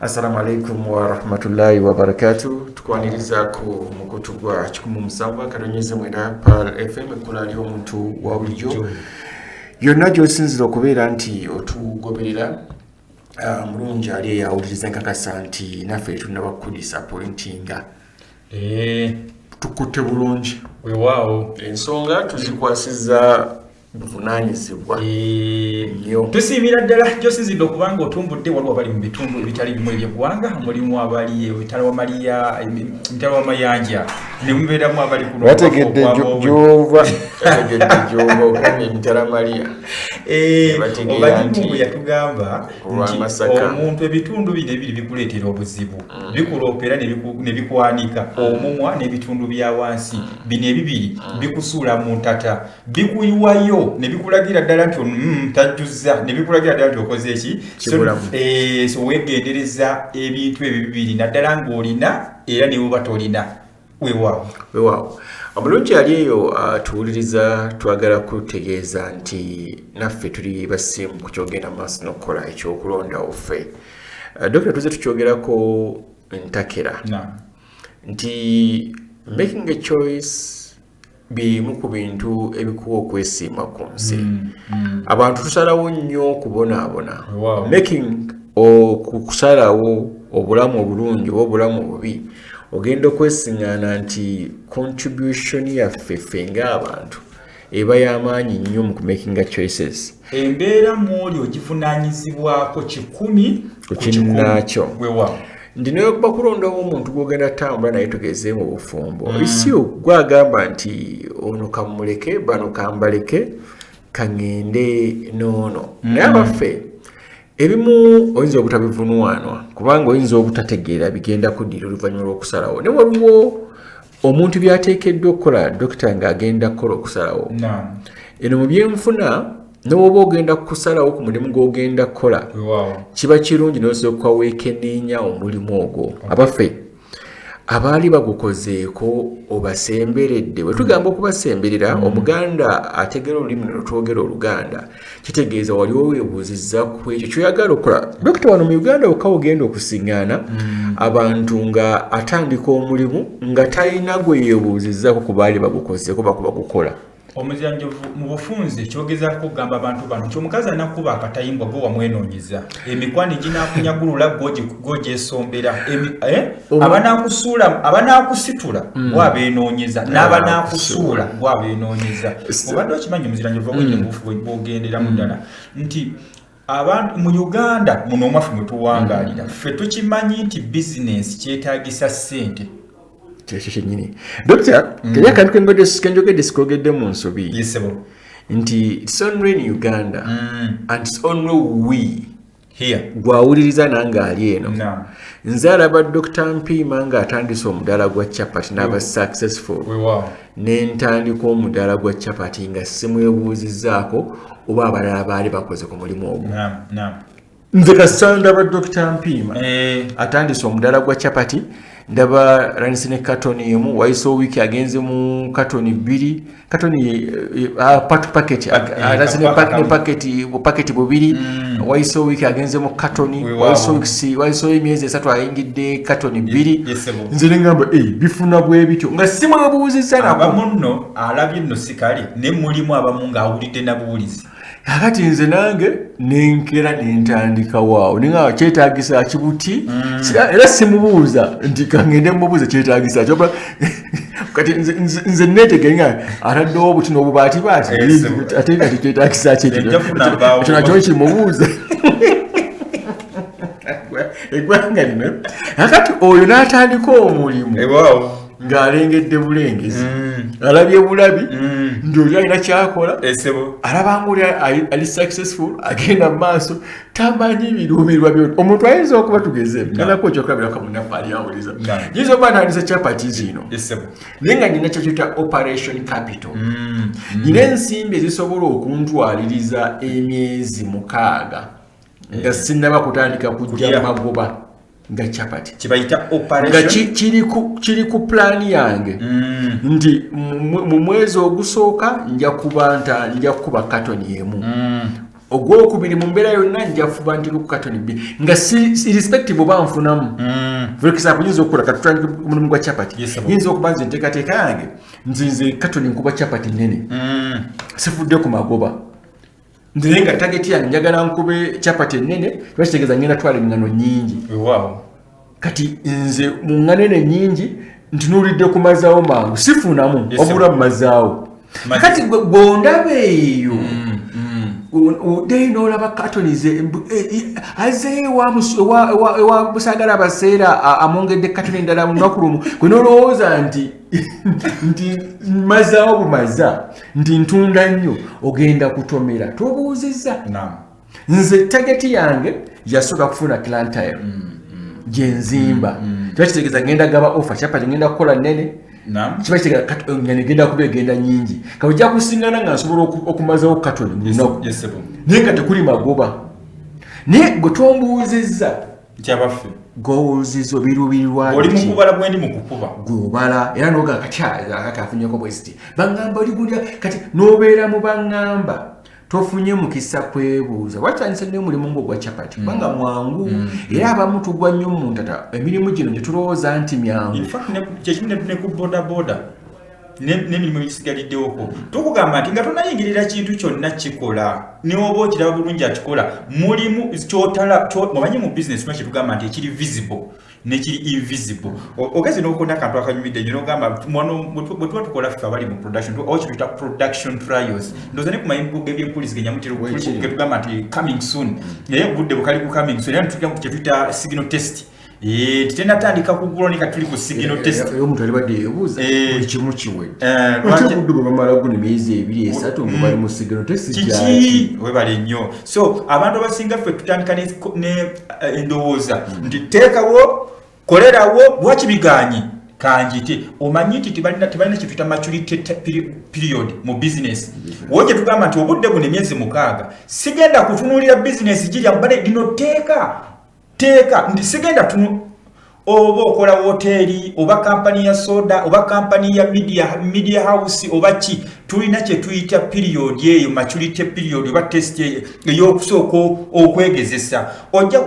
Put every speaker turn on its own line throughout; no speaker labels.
Assalamu alaikum wa rahmatullahi wa barakatuh. Tukwaniriza ku mukutu gwa 17 katonyeze mwenda Pal FM kulali omuntu wa bulijjo. Yonna gy'osinzira okubeera nti otugoberera mulungi ali yawuliriza nkakasa nti naffe tunaba kudisappointinga. Tukutte bulungi.
Weewaawo.
Ensonga tuzikwasizza buvunanyizibwa.
Tusiibira ddala gy'osinzidde okubanga otumbudde waliwo abali mu bitundu ebitali bimu eby'eggwanga, mulimu abali emitala wa mayanja ne mubeeramu abali kuno.
Bategedde gy'ova okumya emitala Mariya.
Obanyimu yatugamba nti omuntu ebitundu bino ebiri bikuleetera obuzibu, bikuloopera ne bikwanika omumwa n'ebitundu bya wansi, bino ebibiri bikusuula mu ntata, bikuyiwayo ne bikulagira ddala nti tajjuzza, ne bikulagira ddala nti okoze eki so weegendereza ebintu ebyo bibiri naddala ng'olina era ne buba tolina.
Weewaawo. Omulungi ali eyo tuwuliriza, twagala kutegeeza nti naffe tuli basimu ku kyogenda maaso n'okukola ekyokulonda offe. Dokita tuze tukyogerako ntakera nti making a choice bimu ku bintu ebikuwa okwesiima ku nsi. Abantu tusalawo nnyo okubonaabona. Making okusalawo obulamu obulungi oba obulamu obubi ogenda okwesiŋŋaana nti contribution yaffe ffe ng'abantu eba y'amaanyi nnyo mu making choices.
Embeera mw'oli ogivunaanyizibwako 10
ku kinnaakyo. Ndi naye okuba kulondawo omuntu gw'ogenda tambula naye tugeze mu bufumbo. Isi gwagamba nti ono kamuleke bano kambaleke kaŋŋende n'ono. Naye abaffe ebimu oyinza obutabivunuwanwa kubanga oyinza obutategeera bigenda kuddira oluvannyuma lw'okusalawo. Ne waliwo omuntu byateekeddwa okukola dokita ng'agenda kukola okusalawo. Eno mu byenfuna n'oba ogenda kusalawo ku mulimu gw'ogenda kukola kiba kirungi n'osooka weekenneenya omulimu ogwo. Abaffe abaali bagukozeeko obasemberedde. Bwe tugamba okubasemberera, Omuganda ategera olulimi n'otwogera Oluganda kitegeeza waliwo weebuuzizza ku ekyo ky'oyagala okukola. Dokita wano mu Uganda wokka ogenda okusiŋŋaana abantu nga atandika omulimu nga talina gwe yeebuuzizzaako ku baali bagukozeeko bakuba gukola.
Omuziranjovu mu bufunze ekyogezaako kugamba abantu bano nti omukazi anakuba akatayimbwa gwe wamwenoonyeza, emikwano ginaakunyagulula gw'ogyesombera, abanaakusitula gw'abeenoonyeza n'abanaakusuula gw'abeenoonyeza. Obadde okimanyi omuziranjovu bw'ogenderamu ddala nti abantu mu Uganda muno omwaffe mwe tuwangaalira ffe tukimanyi nti bizinensi kyetaagisa ssente.
Dokita, kaya akantu kenjogedde sikogedde mu nsobi nti it's only in Uganda and it's only we
here
gwawuliriza nange ali eno. Nze alaba Dr. Mpiima ng'atandise omudaala gwa chapati n'aba successful, n'entandika omudaala gwa chapati nga simwebuuzizzaako oba abalala baali bakoze ku mulimu ogwo. Nze kasanda ba Dr. Mpiima atandise omudaala gwa chapati ndaba ranisi ne katoni emu, waiso wiki agenze mu katoni 2, katoni packet ranisi ne packet bubiri, waiso wiki agenze mu katoni, waiso emyezi 3 ayingidde katoni 2. Nze ngamba bifuna bwe bityo nga simu abuuzizza nako
abamunno alabye nno sikali ne mulimu abamu ng'awulidde na buwulizi.
Kakati nze nange nenkera nentandika waawo ninga kyetaagisa kibuti era simubuuza nti kangende mubuuza kyetaagisa kyoba kati nze netegenya ataddewo obuti n'obubaati ate kati kyetaagisa kyo nakyo kimubuuza eggwanga lino. Kakati oyo n'atandika omulimu ng'alengedde bulengezi, alabye bulabi nti oli alina kyakola, alaba ng'oli ali successful, agenda mu maaso, tamanyi biruumirwa byonna. Omuntu ayinza okuba tugeze nganako ekyokulabirako munnaffe ali awuliza, yinza okuba ntandise chapati zino naye nga nina kyekiyita operation capital, nina ensimbi ezisobola okuntwaliriza emyezi 6 nga sinnaba kutandika kujja magoba nga chapati
kibayita operation
kiri ku plan yange nti mu mwezi ogusooka nja kuba katoni emu ogwokubiri mu mbeera yonna njafuba nti ku katoni B nga irrespective oba nfunamu for example nyinza okukola katutandika mulimu gwa chapati nyinza okuba nze nteekateeka yange nzinze katoni nkuba chapati nene sifudde ku magoba naye nga target yange njagala nkube chapati nene bakitegeeza ngenda twala engano nyingi kati nze mu ngano ene nyingi ntunuulidde ku mazaawo mangu sifunamu wabula mu mazaawo kati gwondabe eyo n'olaba katonize azeewa busagala abaseera amwongedde katoni endala lunaku lumu gwe nolowooza nti mazaawo bumaza nti ntunda nnyo ogenda kutomera tobuuzizza nze tageti yange yasobola kufuna clientele gyenzimba kibakitegeeza ngenda gaba offer chapati ngenda kukola nnene kiba kitegeeza ngenda kuba egenda nyingi kawejja kusingana nga nsobola okumazawo katoni mu lunaku naye nga tekuli magoba naye gwe tombuuzizza
kyabaffe
gowuzizo birubirwa
oli mukubala bwendi mukukuba
gobala era noga kati akafunyeko bwesti bangamba oli gulya kati nobeera mu bangamba tofunye mukisa kwebuuza watandise ne mulimu ng'ogwa chapati kubanga mwangu era abamu tugwa nnyo mu ntata emirimu gino gye tulowooza nti myangu
kyekimu ne ku bodaboda n'emirimu egisigaliddewo tukugamba nti nga tonayingirira kintu kyonna kikola newoba okiraba bulungi akikola mulimu omanyi mu business kye tugamba nti ekiri visible nekiri invisible ogezi n'okona akantu akanyumidde nnyo n'ogamba bwe tuba tukola ffe abali mu production oba kiyita production trials ndowooza ne ku mayimbo g'ebyempuliziganya getugamba nti coming soon naye obudde bukali ku coming soon era netujja kye tuyita signal test tenatandika kugula nika tuli ku signal test
omuntu alibadde yebuuza buli kimu kiwedde obudde bwe bamala guno emyezi 2-3 nga bali mu signal test
kiki webale nnyo so abantu abasinga ffe tutandika ne endowooza nti teekawo kolerawo lwakibiganye kanjite omanyi nti tebalina kyetuyita maturity period mu business woje tugamba nti obudde buno emyezi 6 sigenda kutunuulira business giri ambale lino teeka ndi sigenda tunu oba okola hoteli oba kampani ya soda oba kampani ya media house oba ki tulina kye tuyita period eyo maturity period oba test ey'okusooka okwegezesa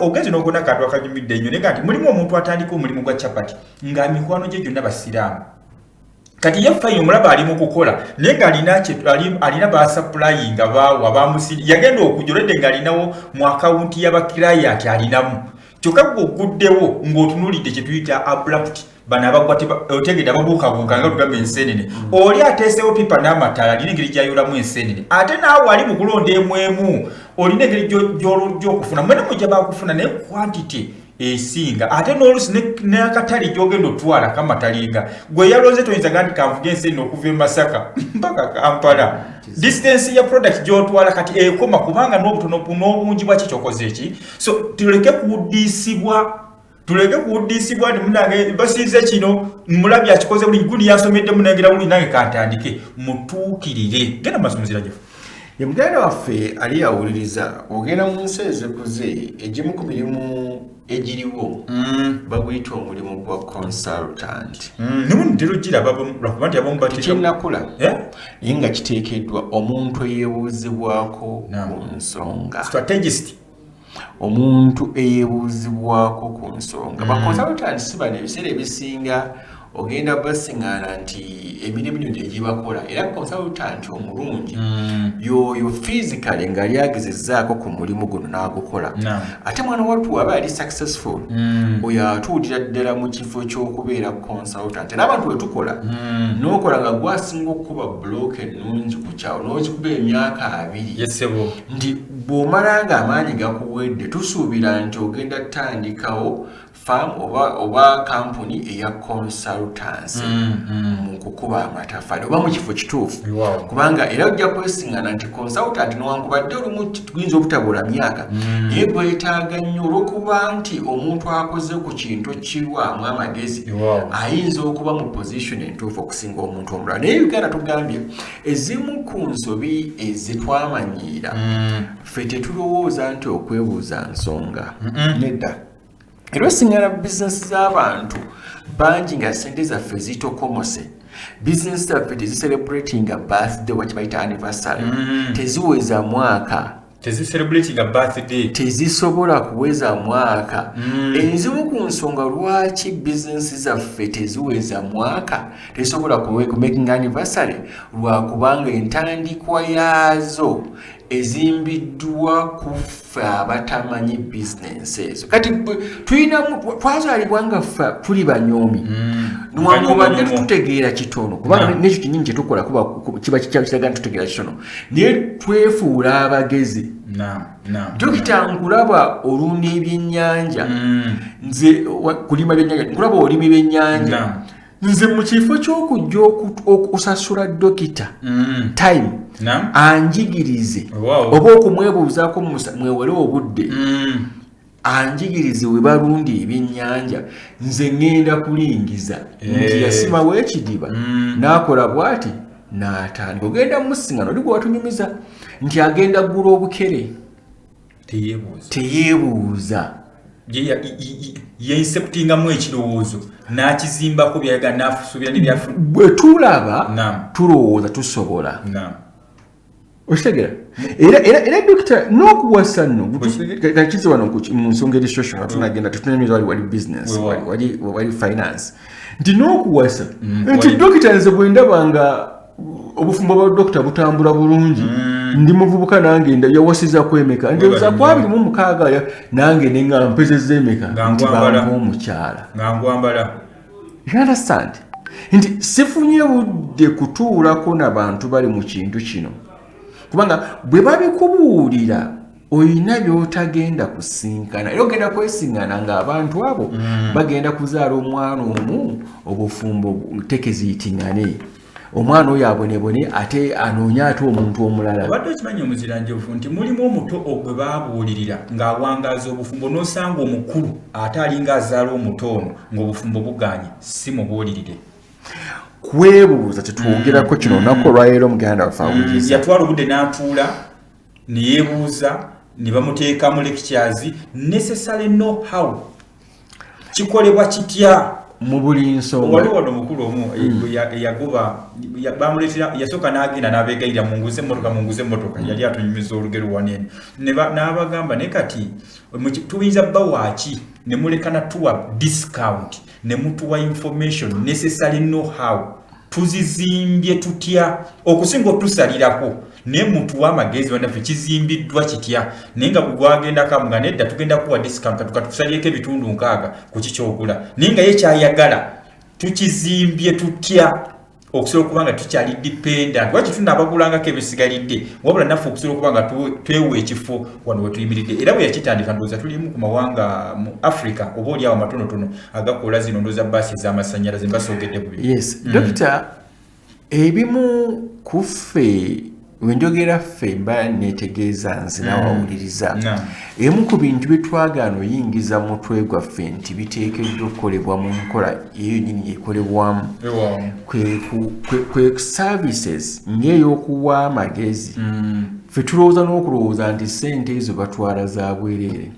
ogezi n'ogona kantu akanyumidde nnyo naye nti mulimu omuntu atandika omulimu gwa chapati nga mikwano gye gyonna basiraamu kati ye fayo mulaba ali mu kukola naye ng'alina basappulayinga baawa bamusiri yagenda okujolede ng'alinawo mu akawunti y'abakirayati alinamu kyokka oguddewo ng'otunuulidde kye tuyita abrupt bano abagwa otegedde ababuukabuuka nga tugamba enseenene oli ateesewo pipa n'amataala alina engeri gy'ayolamu enseenene ate naawe ali mu kulonda emu olina engeri gy'okufuna mwene mujja bakufuna naye quantity esinga ate n'oluusi n'akatali gy'ogenda otwala kamatalinga gwe yaloze toyinza gandi kanvuga enseenene okuva e Masaka mpaka Kampala distance ya product gy'otwala kati ekoma kubanga n'obutono n'obungi bwa kikyokoze eki so tuleke kuwuddisibwa ni munange basiize kino mulabi akikoze buli gundi yansomedde munengera buli nange kantandike mutuukirire genda masomozera gyo
ye muganda waffe ali yawuliriza ogenda mu nsi ezikuze egimu ku mirimu egiriwo baguyita omulimu gwa consultant
lwakuba nti abamu
kinnakula naye nga kiteekeddwa omuntu eyeebuuzibwako ku nsonga
strategist
omuntu eyeebuuzibwako ku nsonga baconsultant si bano ebiseera ebisinga ogenda basiŋŋaana nti emirimu gino gyegibakola era consultant omulungi yoyo physically ng'ali agezezzaako ku mulimu guno n'agukola ate mwana wattu aba ali successful oyo atuulira ddala mu kifo ky'okubeera consultant era abantu wetukola n'okola nga gwasinga okuba bloke ennungi ku kyawo n'okikuba emyaka 2 nti bw'omala ng'amaanyi gakuwedde tusuubira nti ogenda tandikawo farm oba company eya consultancy mu kukuba amatafali oba mu kifo kituufu kubanga era ojja kwesiŋŋana nti consultant newankubadde olumu tuyinza obutabula myaka naye gwetaaga nnyo olw'okuba nti omuntu akoze ku kintu kirwamu amagezi ayinza okuba mu position entuufu okusinga omuntu omulala naye Uganda tugambye ezimu ku nsobi ezitwamanyiira ffe tetulowooza nti okwebuuza nsonga nedda era osiŋŋana bizinesi z'abantu bangi nga ssente zaffe zitokomose bizinesi zaffe tezicelebratinga birthday wakibayita anniversary teziweza mwaka
celebrating a birthday
tezisobola kuweza mwaka enzimu ku nsonga lwaki bizinesi zaffe teziweza mwaka tezisobola kumaking anniversary lwakubanga entandikwa yaazo ezimbiddwa kuffe abatamanyi bizinesi ezo kati twazaalibwa nga ffe tuli banyoomi newangobadde tutegeera kitono kubanga nekyo kinyini kyetukola kiba kiraga ntutegeera kitono naye twefuula abagezi dokita nkulaba olunda ebyennyanja nze kulima byennyanja nkulaba olimi byennyanja nze mu kifo ky'okujja okusasula dokita time anjigirize oba okumwebuuzaako mwewale obudde anjigirize we balunda ebyennyanja nze ŋŋenda kulingiza nti yasimawo ekidiba n'akola bw'ati n'atandika ogenda musiŋŋano oli gwe watunyumiza nti agenda ggula obukere teyeebuuza
yensekutingamu ekirowoozo n'akizimbako byayaga n'asuubira nebyafu
bwe tulaba tulowooza tusobola okitegera era dokita n'okuwasa nno kakize wano mu nsonga edisosio tunagenda tetunanyuza wali business wali finance nti n'okuwasa nti dokita nze bwe ndabanga obufumbo bwa dokita butambula bulungi ndi muvubuka nange yawasiza kwemeka ndoza kwa 26 nange ninga mpezeze emeka nti bampa omukyala
ngangwambala
you understand nti sifunye budde kutuulako n'abantu bali mu kintu kino kubanga bwe babikubuulira oyina by'otagenda kusinkana era ogenda kwesiŋŋana ng'abantu abo bagenda kuzaala omwana omu obufumbo tekeziyitingane omwana oyo abonebone ate anoonya ate omuntu omulala
obadde okimanyi omuziranjovu nti mulimu omuto ogwe baabuulirira ng'awangaaza obufumbo n'osanga omukulu ate alinga azaala omuto ono ng'obufumbo buganye si mubuulirire
kwebuuza tetwogerako kino olunaku olwaleero muganda waffe awuliriza
yatwala obudde n'atuula ne yeebuuza ne bamuteekamu lectures necessary know how kikolebwa kitya
mu buli nsonga
waliwo wano mukulu omu yagoba bamuleetera yasooka n'agenda n'abeegayira munguze emmotoka yali atunyumiza olugero wanene n'abagamba ne kati tuyinza bba waaki ne muleka natuwa discount ne mutuwa information necessary know how tuzizimbye tutya okusinga otusalirako naye mutuwa amagezi bannaffe kizimbiddwa kitya naye nga gwagenda kamuga nedda tugenda kuwa discount katusalireko ebitundu 6 ku kikyogula naye nga ye kyayagala tukizimbye tutya okusobola okuba nga tukyali dependent lwaki tunaabagulangako ebisigalidde wabula naffe okusobola okuba nga twewa ekifo wano we tuyimiridde era bwe yakitandika ndowooza tulimu ku mawanga mu Africa oba oliawo amatonotono agakola zino ndowooza baasi ez'amasannyalaze mbasoogedde bubi
yes dokita ebimu ku ffe wenjogera ffe mba netegeeza nze nawawuliriza emu ku bintu bye twagaana oyingiza mu mutwe gwaffe nti biteekeddwa okukolebwa mu nkola eyo nyini ekolebwamu kwe services ng'ey'okuwa amagezi ffe tulowooza n'okulowooza nti ssente ezo batwala za bwereere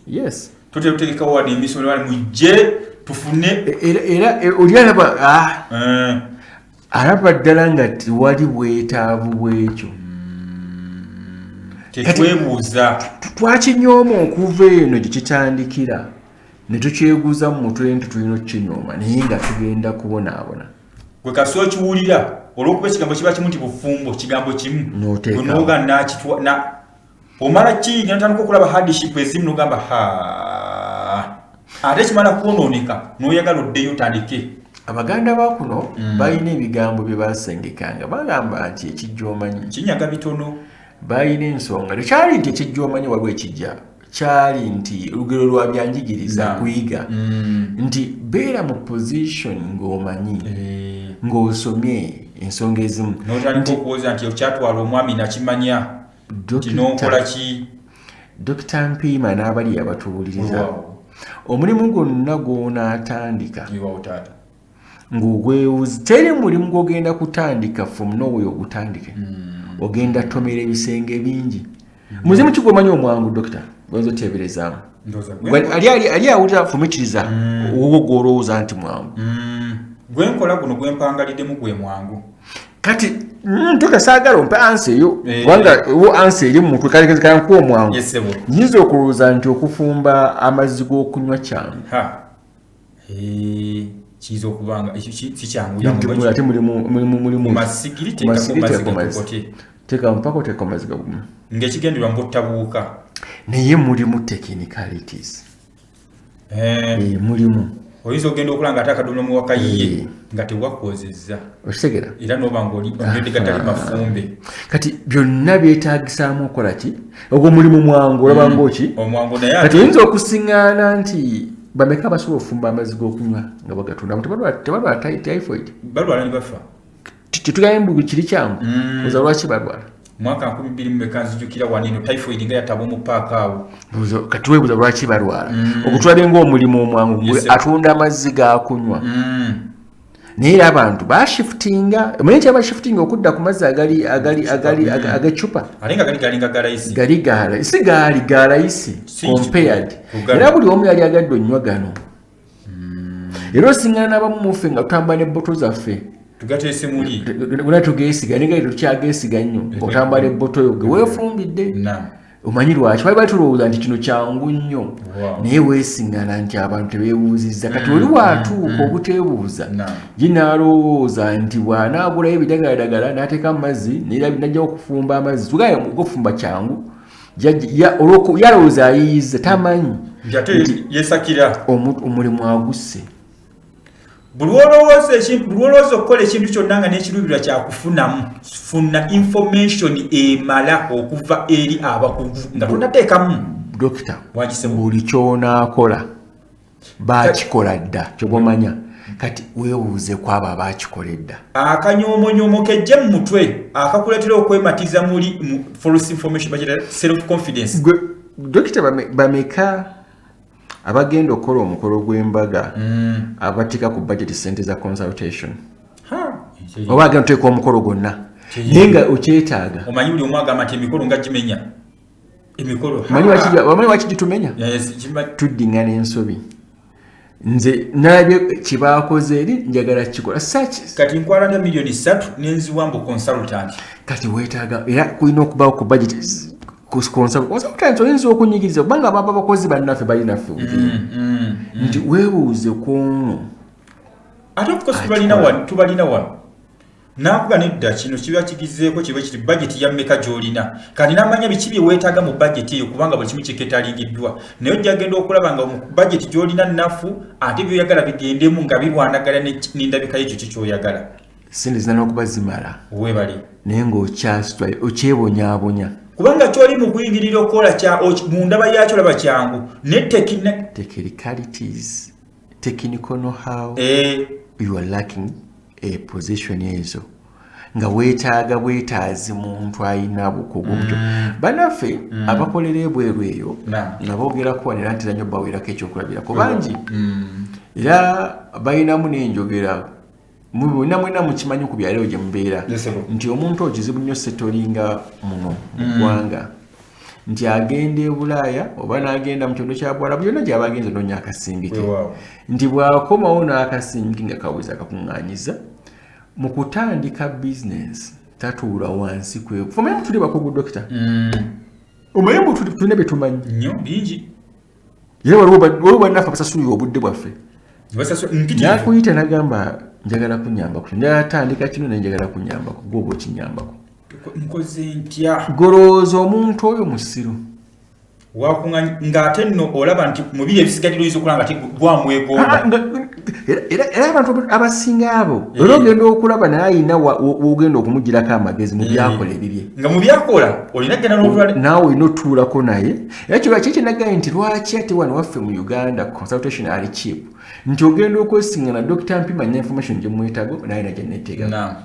yes
tuteekawo wadde emisolo wali mujje tufune
era oli alaba ddala nga tewali bwetaavu bwekyo
tetwebuuza
twakinyooma okuva eno gye kitandikira ne tukyeguza mu mutwe nti tulina okukinyooma naye nga tugenda kubonaabona
gwe kasi okiwulira olw'okuba ekigambo kiba kimu nti bufumbo kigambo kimu noga nakitwa omala kingi natandika okulaba hardship ezimu nogamba ate kimala kwonooneka n'oyagala oddeyo otandike
abaganda bakuno balina ebigambo bye basengekanga bagamba nti ekijja omanyi
kinyaga bitono
balina ensonga tekyali nti ekijja omanyi waliwo ekijja kyali nti olugero lwa byanjigiriza kuyiga nti beera mu position ng'omanyi ng'osomye ensonga ezimu
notandika okuwooza nti okyatwala omwami nakimanya tinookola ki
dokita mpiima n'abali abatuwuliriza omulimu gwonna gw'onaatandika ng'ogwewuzi teri mulimu gw'ogenda kutandika from nowhere ogutandike ogenda tomera ebisenge bingi muzimu ki gwomanyi omwangu dokita gwenza oteeberezaamu ali awulira fumikiriza ogwo gw'olowooza nti mwangu
gwenkola guno gwempangaliddemu gwe mwangu
kati tukasagala ompe ansi eyo kubanga wo ansi eri mu tukalekeza kwa omwangu nyizo okuloza nti okufumba amazzi g'okunywa kyangu
kizo kubanga kikyangu
yangu ate mulimu
masigiri
teka mpako teka amazzi g'okunywa
ng'ekigendererwa mbottabuuka
naye mulimu technicalities mulimu
oyinza ogenda okulanga ate akadomo mu wakayiye nga tewakozezza
okitegera
era noba ng'oli gatali mafumbe
kati byonna byetaagisaamu okola ki ogwo mulimu mwangu olaba ng'oki
omwangu naye
kati oyinza okusiŋŋaana nti bameka basobola ofumba amazzi g'okunywa nga bagatunda tebalwala typhoid
balwala ne bafa
tetugaye mbu kiri kyangu oza lwaki balwala
mwaka 2000 mmeka nzijukira wanino typhoid nga yataba mu paaka awo
kati weebuza lwaki balwala okutulabe ng'omulimu omwangu atunda amazzi g'akunywa naye abantu bashifutinga omanyi nti abashifutinga okudda ku mazzi agacupa gali galayisi galayisi compared era buli omu yali agadde onywa gano era osiŋŋana n'abamu muffe nga tutambula n'ebboto zaffe
tugateese muli
gona tugeesiga naye nga tukyageesiga nnyo ng'otambula ebboto yo ge weefumbidde omanyi lwaki bali tulowooza nti kino kyangu nnyo naye weesiŋŋana nti abantu tebeebuuzizza kati oli waatuuka obuteebuuza ye n'alowooza nti bw'anaagulayo ebidagaladagala n'ateeka mu mazzi najja okufumba amazzi tugaye okufumba kyangu yalowooza ayiyiza tamanyi
yesakira
omulimu agusse
buli olowooza okukola ekintu kyonna nga n'ekiruubirwa kyakufunamu funa information emala okuva eri abakugu nga tonateekamu
dokita buli kyonaakola baakikola dda kyogomanya kati weebuuze ku abo abaakikola edda
akanyoomonyomo kejje mu mutwe akakuleetera okwematiza muli false information bagita self confidence
dokita bameka abagenda okukola omukolo gw'embaga abatika ku budget sente za consultation oba agenda oteeka omukolo gwonna naye nga okyetaaga
omanyi buli omu agamba nti emikolo nga gimenya emikolo
omanyi waki gitumenya tuddiŋŋana ensobi nze nalabye kyebakoze eri njagala kikola
kati nkwala ne million 3 nenziwambu consultant
kati weetaaga era kulina okubawo ku budget consultant oyinza okunyigiriza kubanga baba bakozi bannaffe balinaffe nti weebuuze ku ono
ate ofcourse tubalina wano nakuga nedda kino kiba kigizeeko kiba kiti budget ya mmeka gy'olina kati namanya biki bye weetaaga mu budget eyo kubanga buli kimu kiketalingiddwa naye ojja genda okulaba nga mu budget gy'olina nnafu ate byoyagala bigendemu nga birwanagala n'endabika y'ekyo kikyoyagala
sente zina n'okuba zimala
weebali
naye ng'okyasitwaye okyebonyaabonya
kubanga kyoli mu kuyingirira okukola mu ndaba yakyo laba kyangu ne
technicalities technical know-how you are lacking a position ezo nga weetaaga bwetaazi muntu ayina bukugu butyo banaffe abakolera ebweru eyo naboogerako wanera nti nanyo baweerako ekyokulabirako bangi era bayinamu n'enjogera mwena mukimanyi ku byalo gye mubeera nti omuntu okizibu nnyo setolinga muno mu ggwanga nti agenda e Bulaaya oba n'agenda mu kyondo kya Bwarabu byonna gy'aba agenze noonya akasimbi ke nti bw'akomawo n'akasimbi nga kaweza akakuŋŋaanyiza mu kutandika bizinesi tatuula wansi kwefu omanyi mutuli bakugu dokita omanyi tulina bye tumanyi
nnyo bingi
era waliwo bannaffe abasasulira obudde bwaffe nakuyita nagamba njagala kunyambako njagala tandika kino nenjagala kunyambako gwoba okinyambako
nkoze ntya
golooza omuntu oyo musiru
ng'ate nno olaba nti mu biri ebisigadiro oyinza okulaba nti gwamwegonda
era abantu abasinga abo era ogenda okulaba naye ayina wogenda okumugirako amagezi mu byakola ebibye
nga mu byakola olina genda n'otwala
naawe olina otuulako naye era kyo lwaki ekyenagaye nti lwaki ate wano waffe mu Uganda consultation ali cheap nti ogenda okwesiŋŋana dokita mpimanya information gye mwetago naye najja neeteega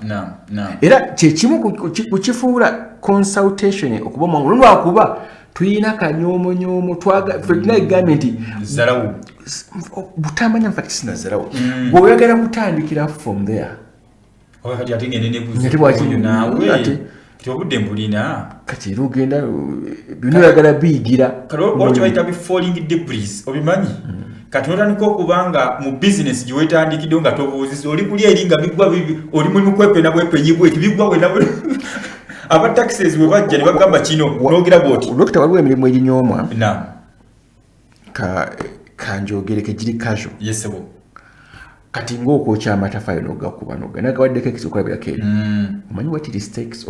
era kyekimu kukifuula consultation okuba omwangu lwakuba tuyina kanyoomonyomo tulina egambye nti butamanya nfa kisinazalawo bw'oyagala kutandikira from there
obudde mbulina
kati era ogenda byonna oyagala biyigira
kati olwo kyebayita falling debris obimanyi katonda niko kubanga mu business giwetandikidde nga tobuuziza oli kulya eringa bigwa bibi oli mu kwepena bwepenyibwe bigwa we nabo aba taxes we bajja ne bagamba kino n'ogira bwoti
dokita waliwo emirimu eginyoomwa
naam
kanjogereke giri casual
yes bo
kati ng'okwokya amataffaali n'ogakuba nagawaddeko ekizokulabirako eri omanyi what it takes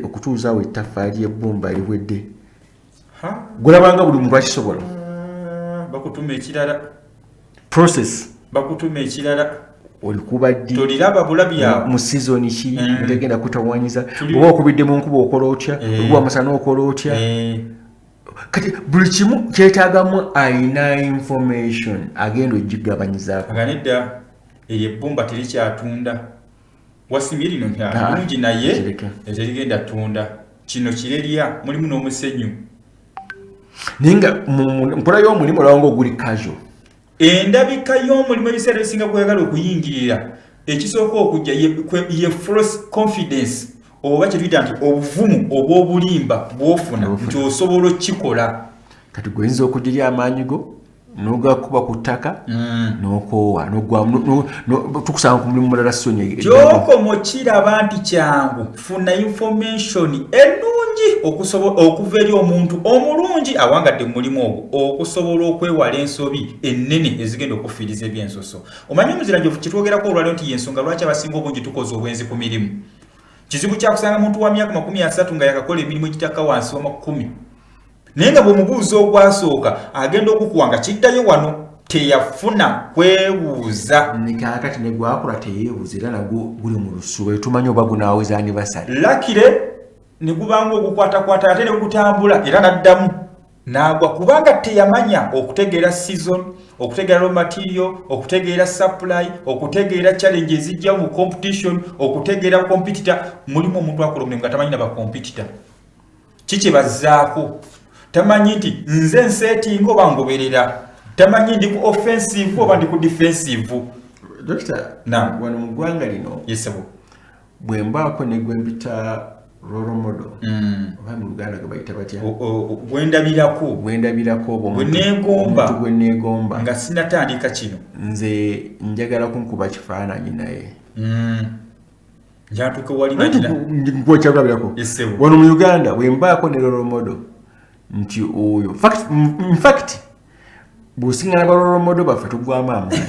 okutuuzaawo ettaffaali ebbumba liwedde golabanga buli muntu akisobola
bakutuma ekirala
process
bakutuma ekirala
olikuba ddi
toliraba bulabya
mu season ki ndegenda kutawanyiza oba okubidde mu nkuba okola otya olikuba amasana okola otya kati buli kimu kyetaagamu ayina information agenda ogigabanyizaako
aganedda ebbumba terikyatunda wasimye lino ntalungi naye terigenda tunda kino kirerya mulimu n'omusenyu
naye nga nkola y'omulimu olaba ng'oguli casual
endabika y'omulimu ebiseera ebisinga kweyagala okuyingirira ekisooka okujja ye false confidence oba kyetuyita nti obuvumu obw'obulimba bw'ofuna nti osobola okukikola
kati gwenyiza okugirya amaanyi go n'ogakuba ku ttaka n'okoowa tukusanga ku mulimu mulala sonyi
gy'okoma okiraba nti kyangu funa information ennungi okuva eri omuntu omulungi awangadde mu mulimu ogwo okusobola okwewala ensobi ennene ezigenda okufiiriza ebyensoso omanyi omuzira kyetwogerako olwaliro nti yensonga lwaki abasinga obungi tukoze obwenzi ku mirimu kizibu kyakusanga muntu wa myaka 30 nga yakakola emirimu egitaka wansi wa 10 naye nga bw'omubuuza ogwasooka agenda okukuwanga kiddayo wano teyafuna kwebuuza
nikaakati ne gwakola teyeebuuza era nagwo guli mu lusuubo tumanyi oba gunaaweza anniversary
lakire ne gubanga ogukwatakwata ate ne gutambula era n'addamu n'agwa kubanga teyamanya okutegeera season okutegeera raw material okutegeera supply okutegeera challenge ezijja mu competition okutegeera competitor mulimu omuntu akola omulimu nga tamanyi naba competitor kiki bazzaako tamanyi nti nze nsetinga oba ngoberera tamanyi ndi ku offensive oba ndi ku defensive
dokita wano mu ggwanga lino
yesebo
bwe mbaako ne gwe mpita role model oba mu Luganda gwe bayita batya gwendabirako
gwe neegomba nga sinatandika kino
nze njagala kunkuba kifaananyi naye
njatuuka wali
nkwokyabulabirako wano mu Uganda bwe mbaako ne role model nti oyo in fact bw'osiŋŋana ba role model baffe tugwamu amaanyi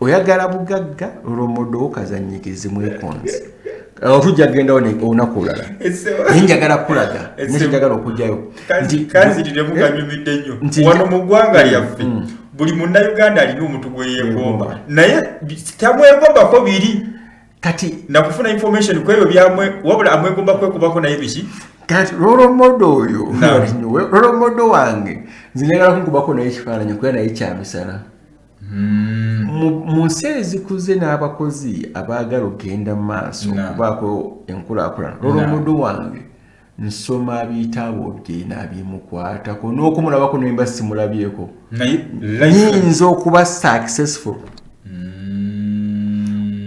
oyagala bugagga role model okazanyikize mwekonzi otujja gendawo olunaku olulala naye njagala kulaga nekijagala okujjayo
kanziriremu kanyumidde nnyo wano mu ggwanga lyaffe buli munnayuganda alina omuntu gwe yeegomba naye tamwegombako biri
kati
nakufuna information kwebyo byamwe wabula amwegomba kwekubako naye biki
kati role model oyo role model wange nze njagala kunkubako naye ekifaananyi kuba naye kyamisana mu nsi ezikuze n'abakozi abaagala okgenda mu maaso okubaako enkulaakulana role model wange nsoma bitabo bye n'abimukwatako n'okumulabako nemba simulabyeko nyinza okuba successful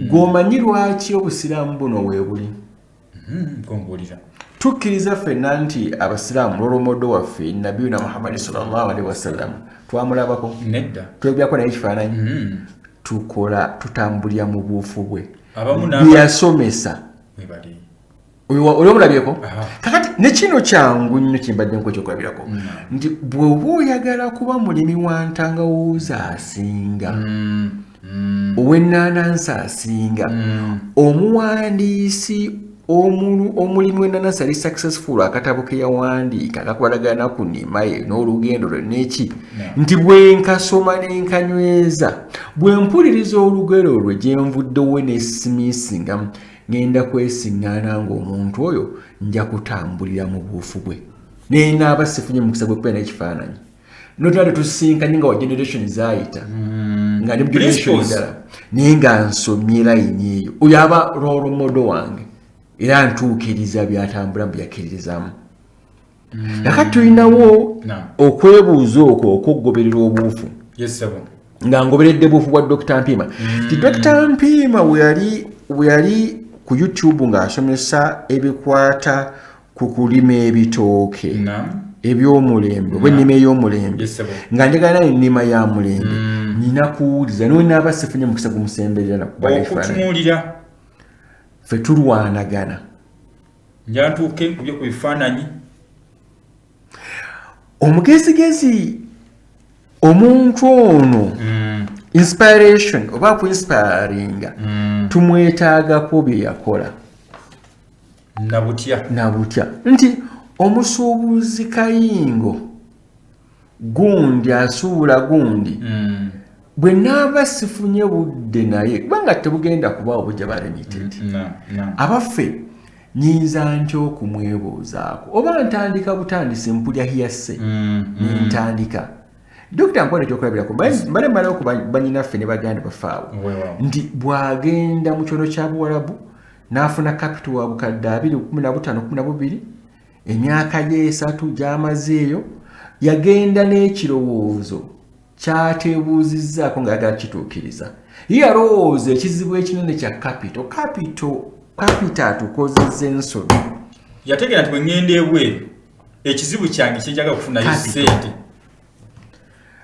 gw'omanyi lwaki obusiraamu buno weebuli tukkiriza ffenna nti abasiraamu role model waffe nabiyuna Muhammadi sallallahu alaihi wasallam twamulabako
nedda
twebyako naye ekifaananyi tutambulira mu buufu bwe byeyasomesa oli omulabyeko kakati ne kino kyangu nnyo kimbadde nkokyokulabirako nti bw'oba oyagala kuba mulimi wa ntangawuuza asinga ow'ennaanansi asinga omuwandiisi omulimu w'ennaanansi ali successful akatabo ke yawandiika akakubalagana ku nnima ye n'olugendo lwe n'eki nti bwe nkasoma ne nkanyweza bwe mpuliriza olugero lwe gye nvuddewo n'esimiisinga ngenda kwesiŋŋaana ng'omuntu oyo nja kutambulira mu buufu bwe naye naaba sifunye mukisa gwe n'ekifaananyi notwale tusinkanye nga wa generation zaayita nga ndi mu generation endala naye nga nsomye layini eyo oyo aba role model wange era ntuukiriza byatambula mbyakiririzamu nakati tulinawo okwebuuza okwo okwogoberera obuufu nga ngoberedde buufu bwa Dr. Mpiima ti Dr. Mpiima we yali ku YouTube ng'asomesa ebikwata ku kulima ebitooke ebyomulembe bwennima ey'omulembe nga njagala ennima ya mulembe nina kuwuliza nonaaba sifunye mukisa gumusemberera
okutunuulira
ffe tulwanagana
njantuuke nkubye ku bifaananyi
omugezigezi omuntu ono inspiration oba kuinspiringa tumwetaagako bye yakola nabutya nti omusuubuzi kayingo gundi asuubula gundi bwe naaba sifunye budde naye kubanga tebugenda kubaawo bujja balimited abaffe nyinza ntya okumwebuuzaako oba ntandika butandisi mpulya hiyase nentandika Dr. Nkwane kyokulabirako mbale banyinaffe ne baganda bafaawo nti bwagenda mu kyono kya Buwarabu n'afuna capital wa bukadde 2015-12 emyaka ye 3 gy'amazeeyo yagenda n'ekirowoozo kyateebuuzizzaako ng'ayagala kituukiriza ye yalowooza ekizibu ekinene kya capital atukozezza ensobi
yategera nti bwe ŋŋenda ebweru ekizibu kyange kyenjaga kufunayo ssente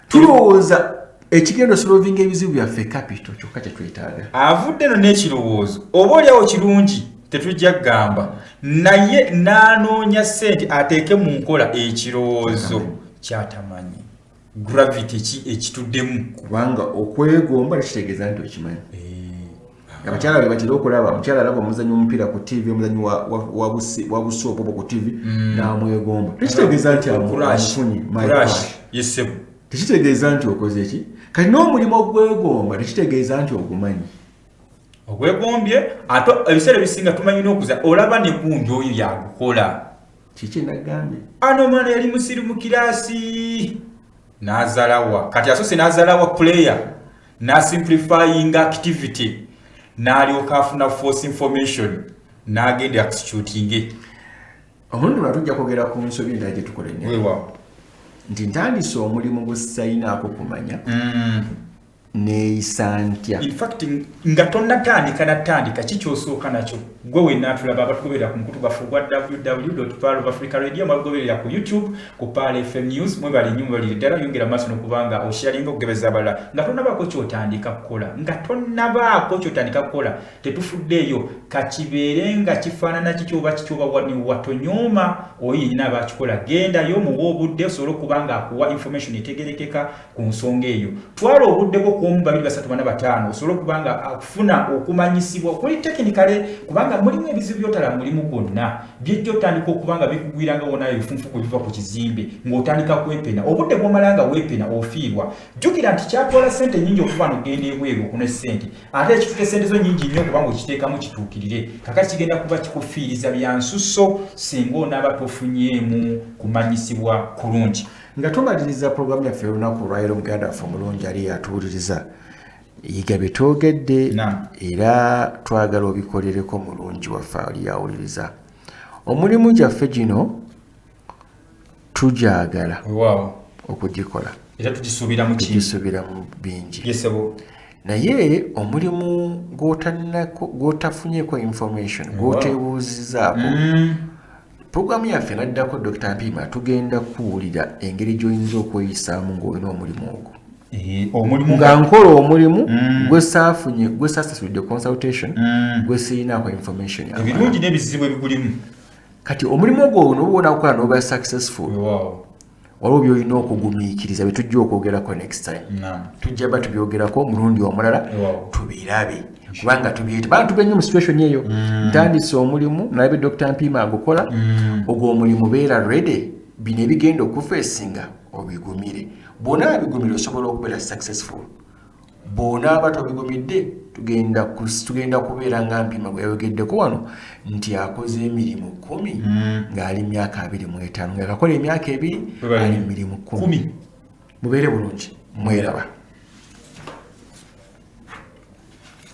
tulowooza ekigendo solvinga ebizibu byaffe capital kyokka kyetwetaaga
avudde no n'ekirowoozo oba oliawo kirungi tetujja kugamba naye n'anoonya ssente ateeke mu nkola ekirowoozo kyatamanyi gravity ki ekituddemu
kubanga okwegomba tekitegeeza nti okimanyi abakyala be batera okulaba omukyala alaba omuzanyi omupiira ku tv omuzanyi wa busoopu oba ku tv n'amwegomba tekitegeeza nti amufunye
yesebu
tekitegeeza nti okoze eki kati n'omulimu ogwegomba tekitegeeza nti ogumanyi
ogwegombye ate ebiseera ebisinga tumanyi n'okuza olaba ne gundi oyo yagukola
kiki nagambye
ano mwana yali musiri mu kiraasi n'azalawa kati asose n'azalawa player n'asimplifying activity n'alyoka afuna false information n'agenda executing
omuntu natujja kwogera ku nsobi endala gye tukola ennyo nti ntandise omulimu gwe sayinaako kumanya neeyisa ntya
in fact nga tonnatandika kikyosooka nakyo gwe wennaatulaba abatugoberera ku mukutu gaffe gwa www.pearlofafrica.radio mwagoberera ku youtube ku Pearl FM News mwebali nnyo mubalire ddala yongera maaso n'okubanga osharinga okugebeza abalala nga tonnabaako kyotandika kukola tetufuddeeyo kakibeere nga kifaanana kikyoba kikyoba watonyooma oyo yennyina abakikola gendayo muwa obudde osobole okuba nga akuwa information etegerekeka ku nsonga eyo twala obudde bwo 2-3-4 osobole okubanga akufuna okumanyisibwa kuli tekinikale kubanga mulimu ebizibu byotala mulimu gwonna byejja otandika okubanga bikugwiranga wona ebifunfu kubiva ku kizimbe ng'otandika kwepena obudde bw'omalanga weepena ofiirwa jjukira nti kyakola ssente nyingi okuba n'ogenda ebweru okuna ssente ate ekituuka ssente zo nyingi nnyo okubanga okiteekamu kituukirire kakati kigenda kuba kikufiiriza bya nsusso singa onaaba tofunyeemu kumanyisibwa kulungi
nga tumaliriza programu yaffe olunaku olwaleero muganda waffe omulungi ali atuwuliriza yiga bye twogedde era twagala obikolereko mulungi waffe ali yawuliriza omulimu gyaffe gino tugyagala okugikola
era tugisuubira
mu bingi naye omulimu gw'otafunyeko information gw'oteebuuzizaako programu yaffe naddako Dr. Mpima tugenda kuwulira engeri gy'oyinza okweyisaamu ng'olina omulimu ogwo nga nkola omulimu gwe saasasulidde consultation gwe siinaako information
ebirungi n'ebizibu ebigulimu
kati omulimu ogwo nobuwona okukola n'oba successful waliwo by'olina okugumiikiriza bye tujja okwogerako next time tujja ba tubyogerako omulundi omulala tubirabe kubanga tubyete nnyo mu situation eyo ntandise omulimu nalabe Dr. Mpima agukola ogwo omulimu beera ready bino ebigenda okufeesinga obigumire bw'onaaba abigumire osobola okubeera successful bw'onaaba tobigumidde tugenda kubeera nga Mpima gwe yayogeddeko wano nti akoze emirimu 10 ng'ali myaka 25 ng'akakola emyaka 2 ali mu mirimu 10 mubeere bulungi mweraba